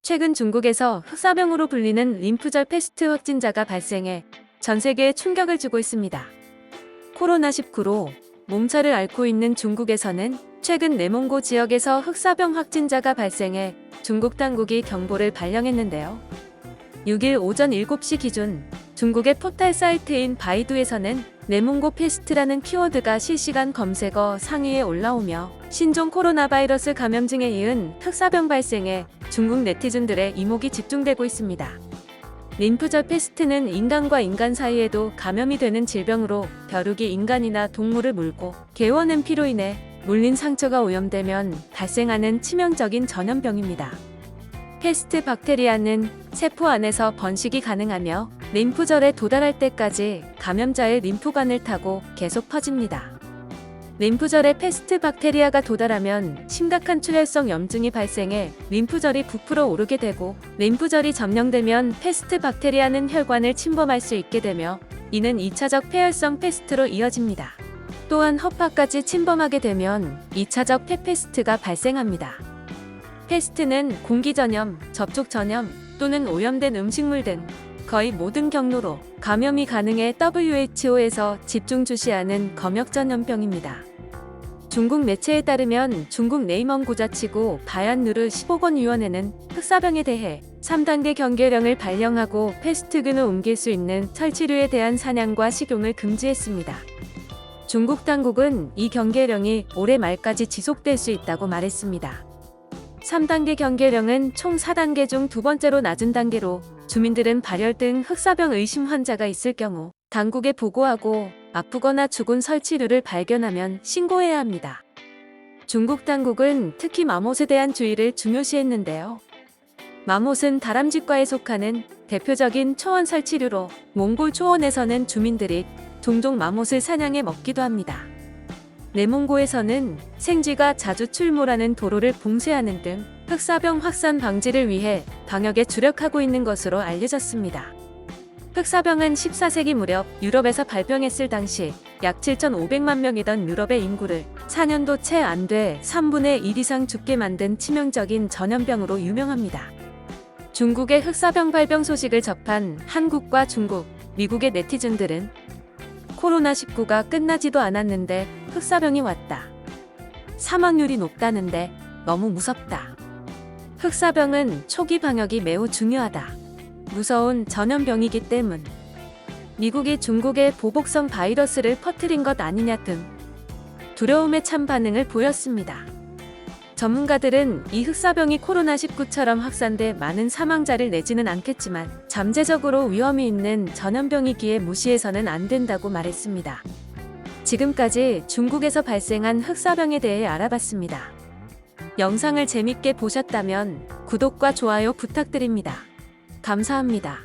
최근 중국에서 흑사병으로 불리는 림프절 패스트 확진자가 발생해 전 세계에 충격을 주고 있습니다. 코로나19로 몸살을 앓고 있는 중국에서는 최근 내몽고 지역에서 흑사병 확진자가 발생해 중국 당국이 경보를 발령했는데요. 6일 오전 7시 기준 중국의 포털 사이트인 바이두에서는 내몽고 패스트라는 키워드가 실시간 검색어 상위에 올라오며 신종 코로나 바이러스 감염증에 이은 흑사병 발생에 중국 네티즌들의 이목이 집중되고 있습니다. 림프절 패스트는 인간과 인간 사이에도 감염이 되는 질병으로 벼룩이 인간이나 동물을 물고 개워낸 피로 인해 물린 상처가 오염되면 발생하는 치명적인 전염병입니다. 패스트 박테리아는 세포 안에서 번식이 가능하며 림프절에 도달할 때까지 감염자의 림프관을 타고 계속 퍼집니다. 림프절에 패스트 박테리아가 도달하면 심각한 출혈성 염증이 발생해 림프절이 부풀어 오르게 되고, 림프절이 점령되면 패스트 박테리아는 혈관을 침범할 수 있게 되며 이는 2차적 폐혈성 패스트로 이어집니다. 또한 허파까지 침범하게 되면 2차적 폐패스트가 발생합니다. 패스트는 공기 전염, 접촉 전염 또는 오염된 음식물 등 거의 모든 경로로 감염이 가능해 WHO에서 집중 주시하는 검역 전염병입니다. 중국 매체에 따르면 중국 네이먼고자치구 바얀누르 15권 위원회는 흑사병에 대해 3단계 경계령을 발령하고 패스트균을 옮길 수 있는 설치류에 대한 사냥과 식용을 금지했습니다. 중국 당국은 이 경계령이 올해 말까지 지속될 수 있다고 말했습니다. 3단계 경계령은 총 4단계 중 두 번째로 낮은 단계로 주민들은 발열 등 흑사병 의심 환자가 있을 경우 당국에 보고하고 아프거나 죽은 설치류를 발견하면 신고해야 합니다. 중국 당국은 특히 마못에 대한 주의를 중요시했는데요. 마못은 다람쥐과에 속하는 대표적인 초원 설치류로 몽골 초원에서는 주민들이 종종 마못을 사냥해 먹기도 합니다. 내몽고에서는 생쥐가 자주 출몰하는 도로를 봉쇄하는 등 흑사병 확산 방지를 위해 방역에 주력하고 있는 것으로 알려졌습니다. 흑사병은 14세기 무렵 유럽에서 발병했을 당시 약 7,500만 명이던 유럽의 인구를 4년도 채 안 돼 3분의 1 이상 죽게 만든 치명적인 전염병으로 유명합니다. 중국의 흑사병 발병 소식을 접한 한국과 중국, 미국의 네티즌들은 코로나19가 끝나지도 않았는데 흑사병이 왔다. 사망률이 높다는데 너무 무섭다. 흑사병은 초기 방역이 매우 중요하다. 무서운 전염병이기 때문. 미국이 중국에 보복성 바이러스를 퍼뜨린 것 아니냐 등 두려움에 찬 반응을 보였습니다. 전문가들은 이 흑사병이 코로나19처럼 확산돼 많은 사망자를 내지는 않겠지만 잠재적으로 위험이 있는 전염병이기에 무시해서는 안 된다고 말했습니다. 지금까지 중국에서 발생한 흑사병에 대해 알아봤습니다. 영상을 재밌게 보셨다면 구독과 좋아요 부탁드립니다. 감사합니다.